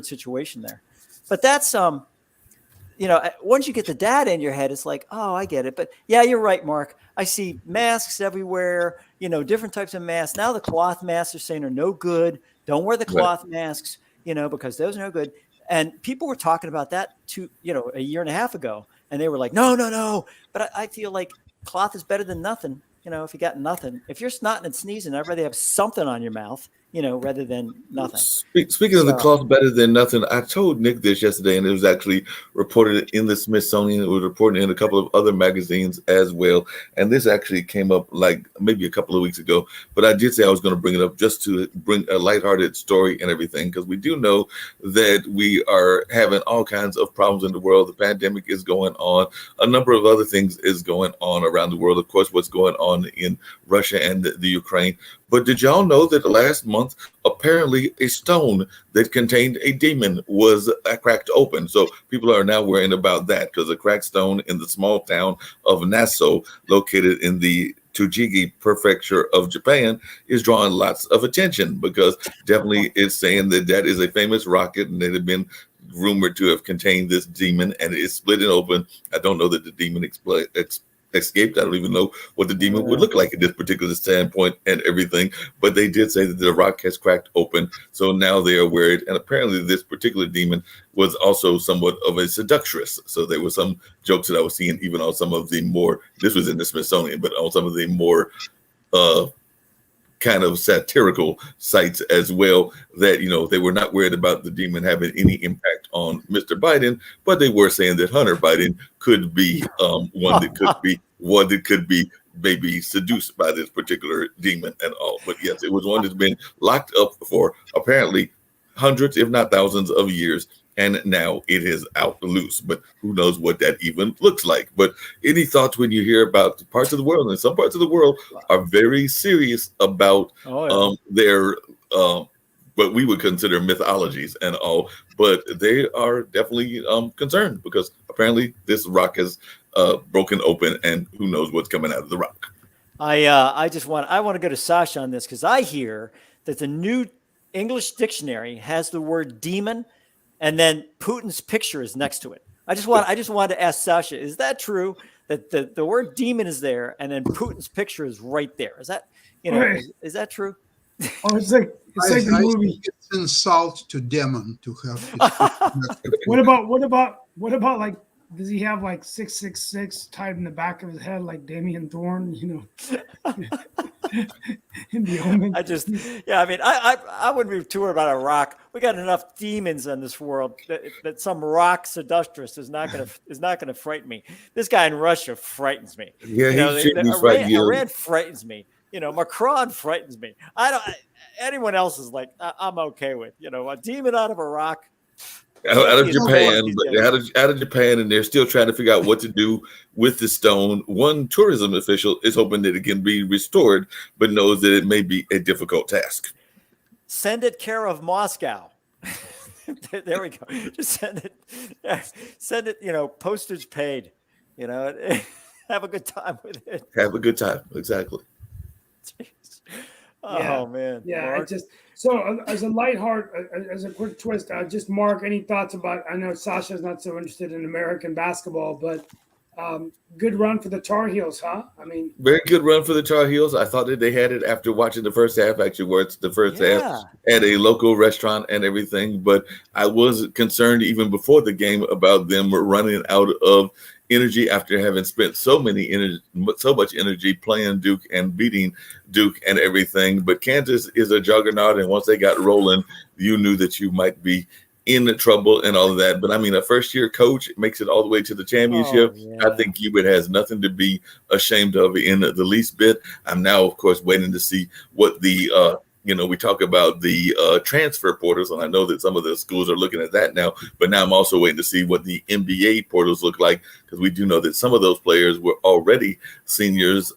situation there, but that's, once you get the data in your head, it's like, oh, I get it. But yeah, you're right, Mark. I see masks everywhere, different types of masks. Now the cloth masks are saying are no good. Don't wear the cloth masks, because those are no good. And people were talking about that a year and a half ago. And they were like, no. But I feel like cloth is better than nothing. If you got nothing, if you're snotting and sneezing, I'd rather have something on your mouth, rather than nothing. Speaking of the cloth better than nothing, I told Nick this yesterday, and it was actually reported in the Smithsonian. It was reported in a couple of other magazines as well. And this actually came up like maybe a couple of weeks ago. But I did say I was going to bring it up just to bring a lighthearted story and everything, because we do know that we are having all kinds of problems in the world. The pandemic is going on. A number of other things is going on around the world. Of course, what's going on in Russia and the Ukraine. But did y'all know that last month, apparently a stone that contained a demon was cracked open? So people are now worrying about that, because a cracked stone in the small town of Naso, located in the Tochigi prefecture of Japan, is drawing lots of attention, because definitely it's saying that is a famous rocket, and it had been rumored to have contained this demon, and it is split it open. I don't know that the demon escaped. I don't even know what the demon would look like at this particular standpoint and everything. But they did say that the rock has cracked open. So now they are worried. And apparently this particular demon was also somewhat of a seductress. So there were some jokes that I was seeing even on some of the more, this was in the Smithsonian, but on some of the more kind of satirical sites as well, that, you know, they were not worried about the demon having any impact on Mr. Biden, but they were saying that Hunter Biden could be one that could be maybe seduced by this particular demon and all. But yes, it was one that's been locked up for apparently hundreds, if not thousands of years. And now it is out loose, but who knows what that even looks like. But any thoughts when you hear about parts of the world, and some parts of the world are very serious about their what we would consider mythologies and all, but they are definitely concerned because apparently this rock has broken open, and who knows what's coming out of the rock. I want to go to Sasha on this, because I hear that the new English dictionary has the word demon, and then Putin's picture is next to it. I just wanted to ask Sasha, is that true that the word demon is there and then Putin's picture is right there? Is that, is that true? Oh, it's like the movie. It's insult to demon to have. What about like, does he have like 666 tied in the back of his head like Damien Thorne? You know, in the Omen. I wouldn't be too worried about a rock. We got enough demons in this world that some rock seductress is not gonna frighten me. This guy in Russia frightens me. Yeah, Iran frightens me. You know, Macron frightens me. Anyone else is like, I'm okay with. You know, a demon out of a rock. Out of Japan, and they're still trying to figure out what to do with the stone. One tourism official is hoping that it can be restored, but knows that it may be a difficult task. Send it care of Moscow. There we go. Just send it. Send it. You know, postage paid. You know, have a good time with it. Have a good time. Exactly. Oh man. Yeah. So as a lighthearted, as a quick twist, just Mark, any thoughts about, I know Sasha's not so interested in American basketball, but good run for the Tar Heels, huh? I mean, very good run for the Tar Heels. I thought that they had it after watching the first half, actually, where it's the first half at a local restaurant and everything. But I was concerned even before the game about them running out of energy after having spent so much energy playing Duke and beating Duke and everything. But Kansas is a juggernaut, and once they got rolling, you knew that you might be in trouble and all of that. But I mean, a first-year coach makes it all the way to the championship. I think Hubert has nothing to be ashamed of in the least bit. I'm now, of course, waiting to see what the we talk about the transfer portals, and I know that some of the schools are looking at that now, but now I'm also waiting to see what the NBA portals look like, because we do know that some of those players were already seniors,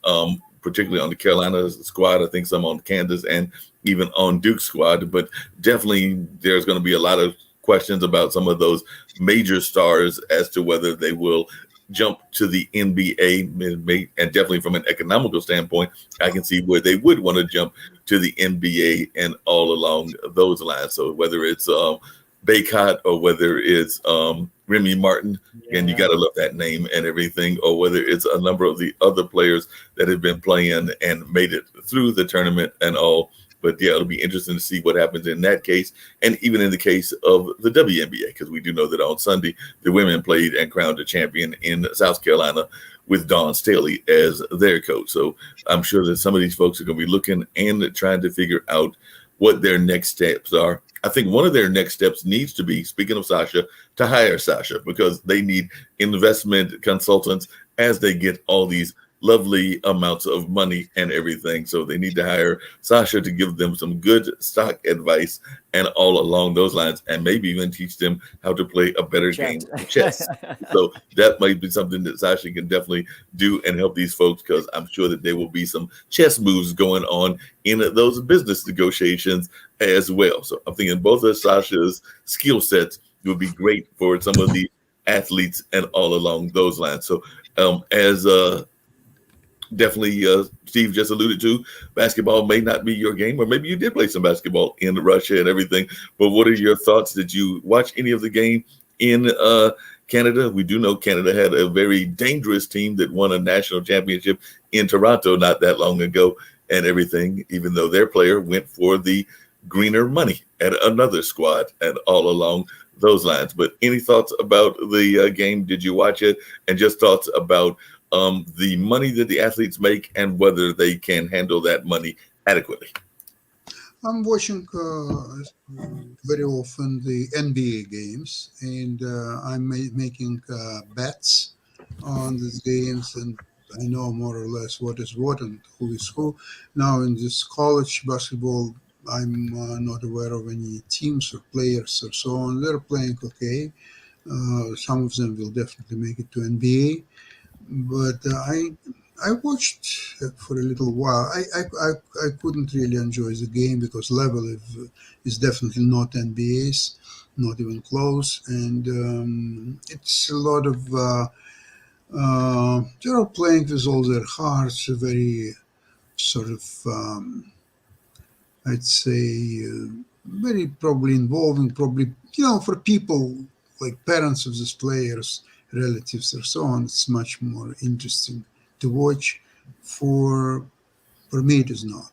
particularly on the Carolina squad, I think some on Kansas and even on Duke squad, but definitely there's going to be a lot of questions about some of those major stars as to whether they will jump to the NBA, and definitely from an economical standpoint, I can see where they would want to jump to the NBA and all along those lines. So whether it's Baycott or whether it's Remy Martin, and you got to love that name and everything, or whether it's a number of the other players that have been playing and made it through the tournament and all. But yeah, it'll be interesting to see what happens in that case, and even in the case of the WNBA, because we do know that on Sunday the women played and crowned a champion in South Carolina with Dawn Staley as their coach. So I'm sure that some of these folks are going to be looking and trying to figure out what their next steps are. I think one of their next steps needs to be, speaking of Sasha, to hire Sasha, because they need investment consultants as they get all these lovely amounts of money and everything. So they need to hire Sasha to give them some good stock advice and all along those lines, and maybe even teach them how to play a better game of chess. So that might be something that Sasha can definitely do and help these folks, because I'm sure that there will be some chess moves going on in those business negotiations as well. So I'm thinking both of Sasha's skill sets would be great for some of the athletes and all along those lines. So as definitely Steve just alluded to, basketball may not be your game, or maybe you did play some basketball in Russia and everything, but what are your thoughts? Did you watch any of the game in Canada. We do know Canada had a very dangerous team that won a national championship in Toronto not that long ago and everything, even though their player went for the greener money at another squad and all along those lines. But any thoughts about the game? Did you watch it? And just thoughts about the money that the athletes make and whether they can handle that money adequately. I'm watching very often the NBA games, and I'm making bets on these games, and I know more or less what is what and who is who. Now, in this college basketball, I'm not aware of any teams or players or so on. They're playing okay. Some of them will definitely make it to NBA, but I watched for a little while. I couldn't really enjoy the game because level is definitely not NBA's, not even close, and it's a lot of they're all playing with all their hearts, very sort of I'd say very probably involving, probably for people like parents of these players, relatives, or so on. It's much more interesting to watch. For me, it is not.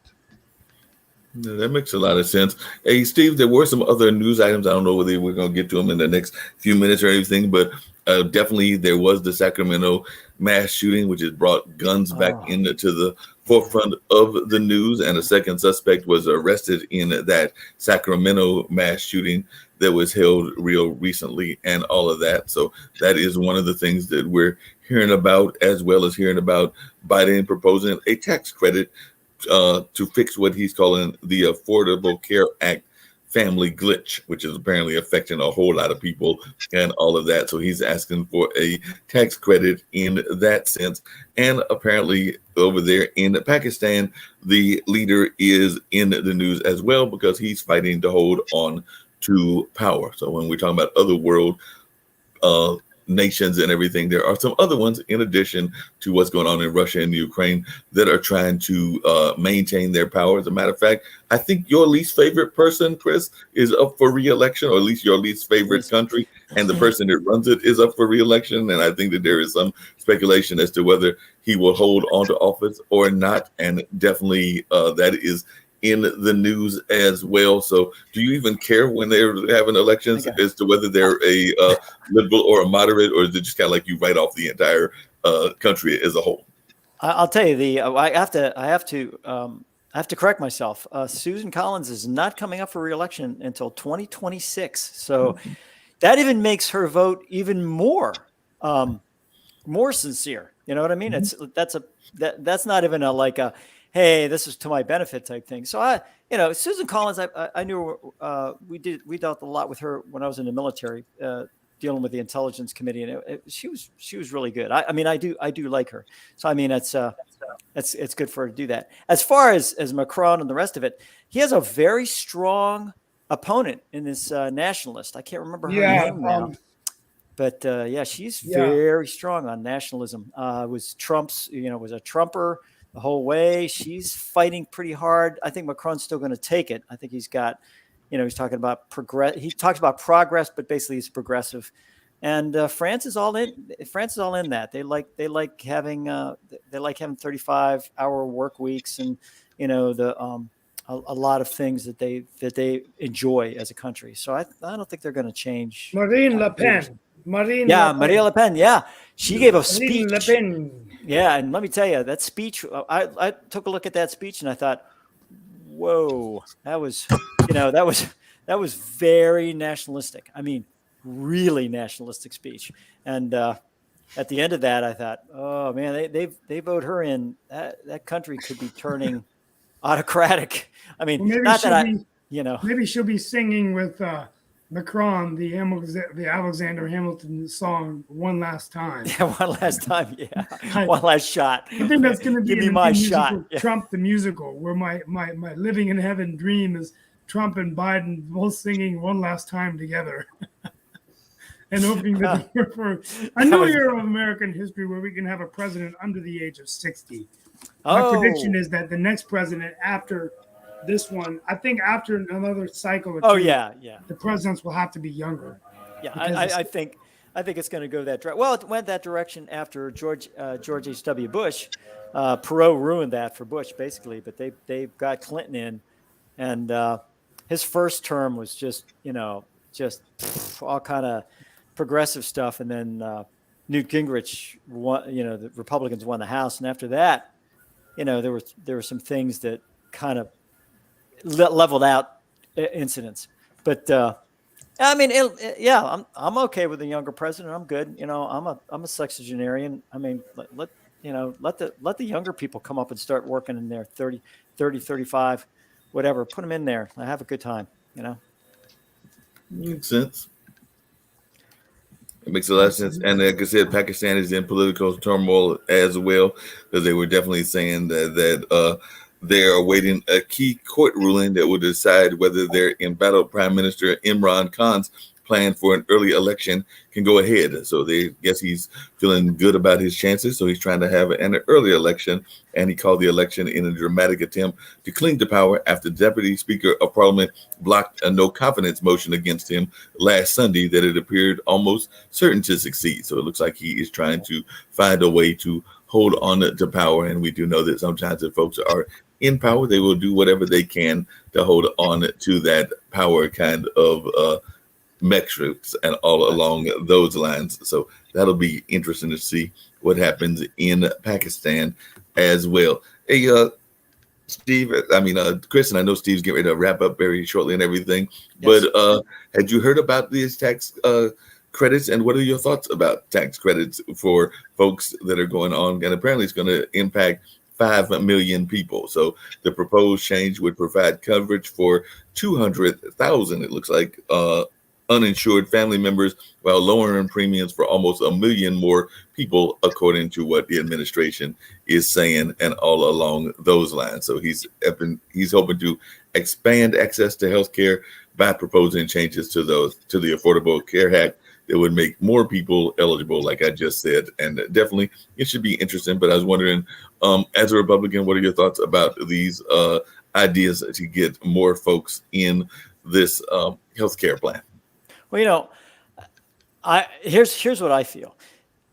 Yeah, that makes a lot of sense. Hey, Steve, there were some other news items. I don't know whether we're going to get to them in the next few minutes or anything, but definitely there was the Sacramento mass shooting, which has brought guns back into the forefront of the news. And a second suspect was arrested in that Sacramento mass shooting that was held real recently and all of that. So that is one of the things that we're hearing about, as well as hearing about Biden proposing a tax credit to fix what he's calling the Affordable Care Act family glitch, which is apparently affecting a whole lot of people and all of that. So he's asking for a tax credit in that sense. And apparently over there in Pakistan, the leader is in the news as well because he's fighting to hold on to power. So when we're talking about other world nations and everything, there are some other ones in addition to what's going on in Russia and Ukraine that are trying to maintain their power. As a matter of fact, I think your least favorite person, Chris, is up for re-election, or at least your least favorite country, and the person that runs it is up for re-election. And I think that there is some speculation as to whether he will hold on to office or not. And definitely that is in the news as well. So do you even care when they're having elections as to whether they're a liberal or a moderate, or is it just kind of like you write off the entire country as a whole? I'll tell you, I have to correct myself. Susan Collins is not coming up for re-election until 2026. So that even makes her vote even more sincere. You know what I mean? That's not even a hey, this is to my benefit type thing. So Susan Collins, I knew we dealt a lot with her when I was in the military, dealing with the intelligence committee, and she was really good. I mean, I do like her. So I mean, it's good for her to do that. As far as Macron and the rest of it, he has a very strong opponent in this nationalist. I can't remember her name now. But she's very strong on nationalism. Was Trump's, was a Trumper the whole way. She's fighting pretty hard. I think Macron's still going to take it. I think he's got, he's talking about progress. He talks about progress, but basically he's progressive. And France is all in. France is all in that. They like having 35-hour work weeks, and a lot of things that they enjoy as a country. So I don't think they're going to change. Marine Le Pen. Marine Le Pen. Yeah, she gave a speech. Le Pen. Yeah, and let me tell you, that speech. I took a look at that speech and I thought, whoa, that was very nationalistic. I mean, really nationalistic speech. And at the end of that, I thought, oh man, they vote her in. That country could be turning autocratic. I mean, well, maybe she'll be singing with Macron the Alexander Hamilton song "One Last Time." Yeah, one last time. Yeah, one last shot. I think that's going to be Give me my shot. Yeah. Trump the musical, where my living in heaven dream is Trump and Biden both singing "One Last Time" together, and hoping that for a new era of American history where we can have a president under the age of 60. My prediction is that the next president after this one, I think after another cycle or two, the presidents will have to be younger. Yeah, I think I think it's going to go that direction. Well, it went that direction after George H.W. Bush. Perot ruined that for Bush, basically, but they got Clinton in, and his first term was just all kind of progressive stuff, and then Newt Gingrich won. The Republicans won the House, and after that, there were some things that kind of leveled out incidents, but. I mean, I'm okay with the younger president. I'm good. I'm a sexagenarian. I mean, let the younger people come up and start working in there, 30, 35, whatever. Put them in there. I have a good time. Makes sense. It makes a lot of sense. And like I said, Pakistan is in political turmoil as well, because they were definitely saying that they are awaiting a key court ruling that will decide whether their embattled Prime Minister Imran Khan's plan for an early election can go ahead. So they guess he's feeling good about his chances. So he's trying to have an early election, and he called the election in a dramatic attempt to cling to power after Deputy Speaker of Parliament blocked a no confidence motion against him last Sunday that it appeared almost certain to succeed. So it looks like he is trying to find a way to hold on to power. And we do know that sometimes if folks are in power, they will do whatever they can to hold on to that power kind of metrics and all along those lines. So that'll be interesting to see what happens in Pakistan as well. Hey, Steve, Chris, and I know Steve's getting ready to wrap up very shortly and everything, Yes. but had you heard about these tax credits, and what are your thoughts about tax credits for folks that are going on? And apparently it's going to impact 5 million people. So the proposed change would provide coverage for 200,000, it looks like, uninsured family members, while lowering premiums for almost 1 million more people, according to what the administration is saying, and all along those lines. So he's hoping to expand access to health care by proposing changes to the Affordable Care Act that would make more people eligible, like I just said. And definitely it should be interesting. But I was wondering, as a Republican, what are your thoughts about these ideas to get more folks in this health care plan? Well, here's what I feel.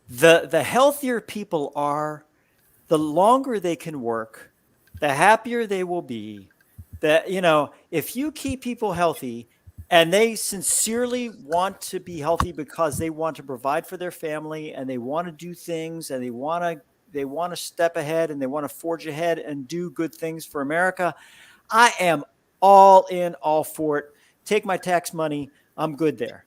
The healthier people are, the longer they can work, the happier they will be. That, if you keep people healthy and they sincerely want to be healthy because they want to provide for their family and they want to do things and they want to step ahead and they want to forge ahead and do good things for America, I am all in, all for it. Take my tax money. I'm good there.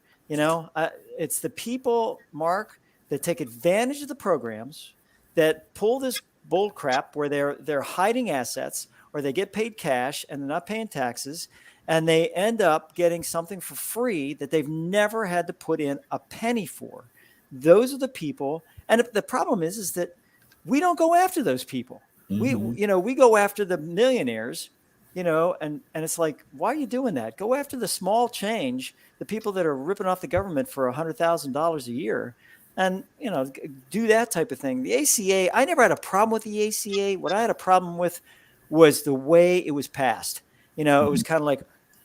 It's the people, Mark, that take advantage of the programs, that pull this bull crap where they're hiding assets, or they get paid cash and they're not paying taxes, and they end up getting something for free that they've never had to put in a penny for. Those are the people. And the problem is that we don't go after those people. Mm-hmm. We go after the millionaires, and it's like, why are you doing that? Go after the small change, the people that are ripping off the government for $100,000 a year, and, do that type of thing. The ACA, I never had a problem with the ACA. What I had a problem with was the way it was passed. It was kind of like,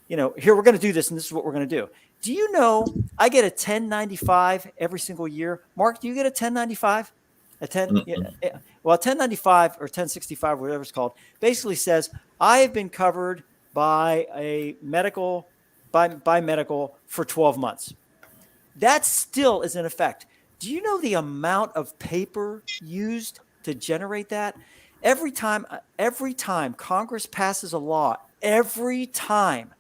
here, we're going to do this, and this is what we're going to do. Do you know I get a 1095 every single year? Mark, do you get a 1095? A 1095 or 1065, whatever it's called, basically says I have been covered by a medical for 12 months. That still is in effect. Do you know the amount of paper used to generate that? Every time Congress passes a law, every time,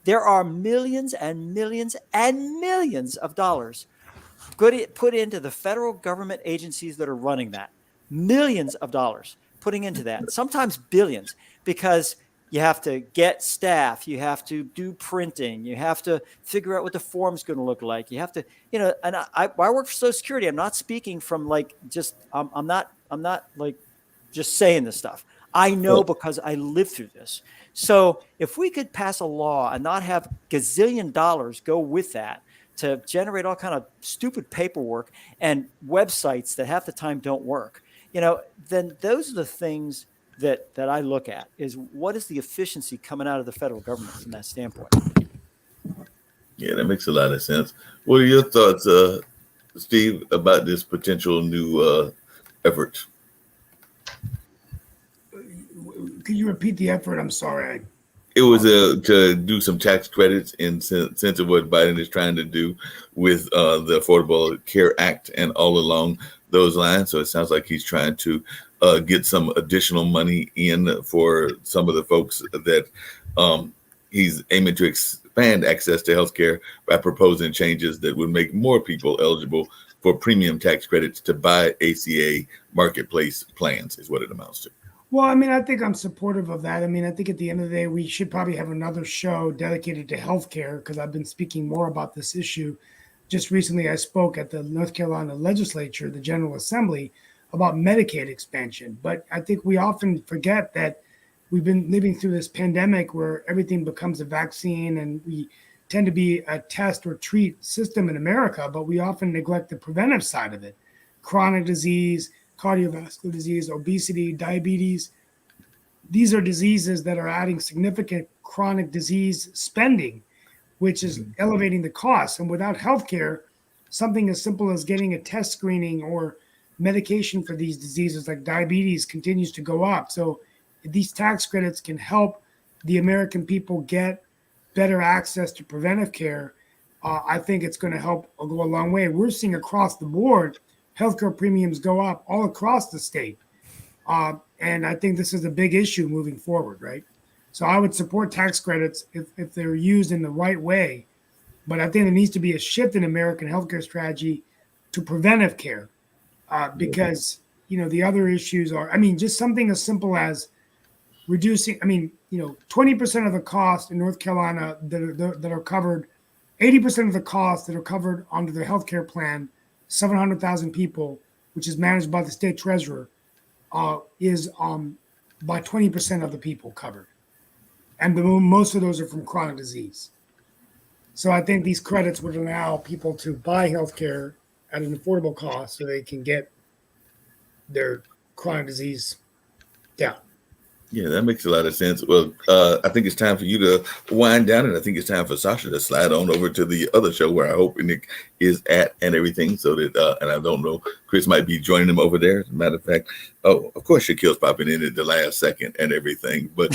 there are millions and millions and millions of dollars put into the federal government agencies that are running that. Millions of dollars putting into that, sometimes billions, because you have to get staff, you have to do printing, you have to figure out what the form's going to look like. You have to, and I work for Social Security. I'm not speaking from I'm not just saying this stuff. I know because I lived through this. So if we could pass a law and not have gazillion dollars go with that to generate all kind of stupid paperwork and websites that half the time don't work, then those are the things that I look at, is what is the efficiency coming out of the federal government from that standpoint. Yeah, that makes a lot of sense. What are your thoughts, Steve, about this potential new effort? Could you repeat the effort? I'm sorry. It was to do some tax credits in sense of what Biden is trying to do with the Affordable Care Act and all along those lines. So it sounds like he's trying to get some additional money in for some of the folks that he's aiming to expand access to healthcare by proposing changes that would make more people eligible for premium tax credits to buy ACA marketplace plans, is what it amounts to. Well, I mean, I think I'm supportive of that. I mean, I think at the end of the day, we should probably have another show dedicated to healthcare because I've been speaking more about this issue. Just recently, I spoke at the North Carolina legislature, the General Assembly, about Medicaid expansion. But I think we often forget that we've been living through this pandemic where everything becomes a vaccine and we tend to be a test or treat system in America, but we often neglect the preventive side of it. Chronic disease, cardiovascular disease, obesity, diabetes. These are diseases that are adding significant chronic disease spending, which is elevating the costs. And without healthcare, something as simple as getting a test screening or medication for these diseases like diabetes continues to go up. So these tax credits can help the American people get better access to preventive care. I think it's going to help go a long way. We're seeing across the board healthcare premiums go up all across the state. And I think this is a big issue moving forward, right? So I would support tax credits if they're used in the right way. But I think there needs to be a shift in American healthcare strategy to preventive care because, the other issues are, I mean, just something as simple as reducing, 20% of the cost in North Carolina that are covered, 80% of the costs that are covered under the healthcare plan, 700,000 people, which is managed by the state treasurer, is by 20% of the people covered. And most of those are from chronic disease. So I think these credits would allow people to buy healthcare at an affordable cost so they can get their chronic disease down. Yeah, that makes a lot of sense. Well, I think it's time for you to wind down, and I think it's time for Sasha to slide on over to the other show where I hope Nick is at and everything. So that, and I don't know, Chris might be joining him over there. As a matter of fact, oh, of course, Shaquille's popping in at the last second and everything. But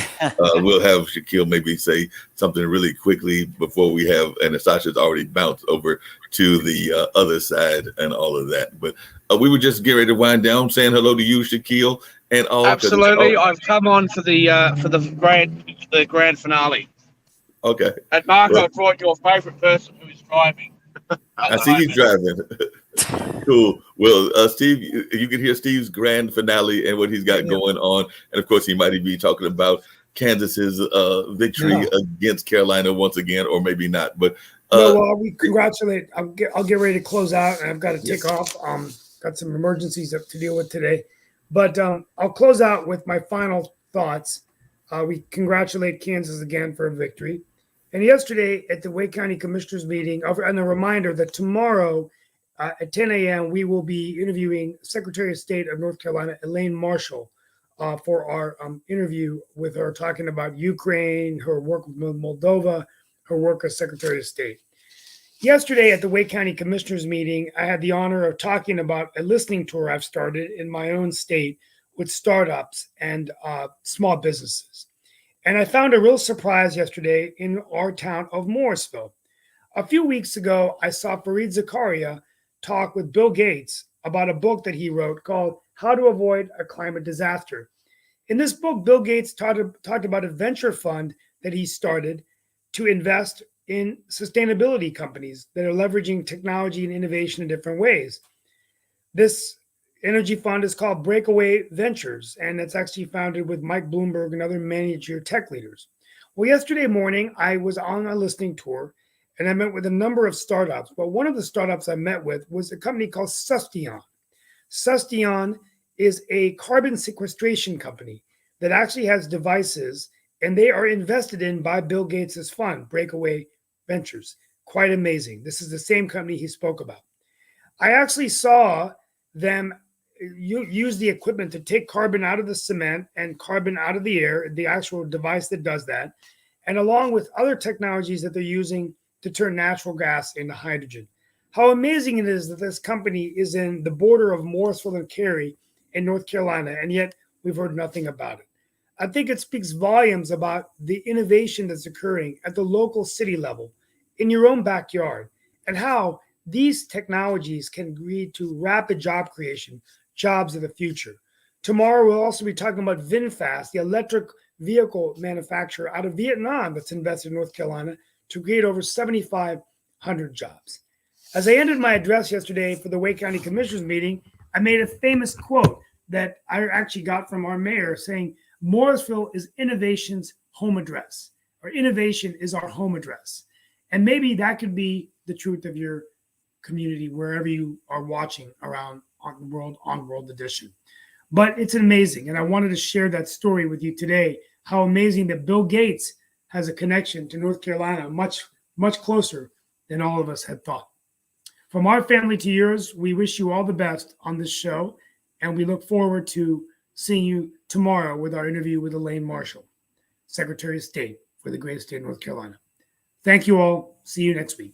we'll have Shaquille maybe say something really quickly before we have, and Sasha's already bounced over to the other side and all of that. But we were just getting ready to wind down, saying hello to you, Shaquille. And all, absolutely, I've come on for the grand finale. Okay. And Mark, I brought your favourite person who is driving. I see he's driving. Cool. Well, Steve, you can hear Steve's grand finale and what he's got going on, and of course, he might be talking about Kansas's victory against Carolina once again, or maybe not. But we congratulate. I'll get ready to close out, and I've got to take off. Got some emergencies to deal with today. But I'll close out with my final thoughts. We congratulate Kansas again for a victory. And yesterday at the Wake County Commissioners meeting, and a reminder that tomorrow at 10 a.m., we will be interviewing Secretary of State of North Carolina, Elaine Marshall, for our interview with her, talking about Ukraine, her work with Moldova, her work as Secretary of State. Yesterday at the Wake County Commissioners meeting, I had the honor of talking about a listening tour I've started in my own state with startups and small businesses. And I found a real surprise yesterday in our town of Morrisville. A few weeks ago, I saw Fareed Zakaria talk with Bill Gates about a book that he wrote called How to Avoid a Climate Disaster. In this book, Bill Gates talked about a venture fund that he started to invest in sustainability companies that are leveraging technology and innovation in different ways. This energy fund is called Breakaway Ventures, and it's actually founded with Mike Bloomberg and other major tech leaders. Well, yesterday morning, I was on a listening tour, and I met with a number of startups. But one of the startups I met with was a company called Sustion. Sustion is a carbon sequestration company that actually has devices, and they are invested in by Bill Gates' fund, Breakaway Ventures. Quite amazing. This is the same company he spoke about. I actually saw them use the equipment to take carbon out of the cement and carbon out of the air, the actual device that does that, and along with other technologies that they're using to turn natural gas into hydrogen. How amazing it is that this company is in the border of Morrisville and Cary in North Carolina, and yet we've heard nothing about it. I think it speaks volumes about the innovation that's occurring at the local city level in your own backyard, and how these technologies can lead to rapid job creation, jobs of the future. Tomorrow, we'll also be talking about VinFast, the electric vehicle manufacturer out of Vietnam that's invested in North Carolina to create over 7,500 jobs. As I ended my address yesterday for the Wake County Commissioners meeting, I made a famous quote that I actually got from our mayor saying, Morrisville is innovation's home address, or innovation is our home address. And maybe that could be the truth of your community, wherever you are watching around on World Edition. But it's amazing. And I wanted to share that story with you today, how amazing that Bill Gates has a connection to North Carolina, much, much closer than all of us had thought. From our family to yours, we wish you all the best on this show. And we look forward to seeing you tomorrow with our interview with Elaine Marshall, Secretary of State for the great state of North Carolina. Thank you all. See you next week.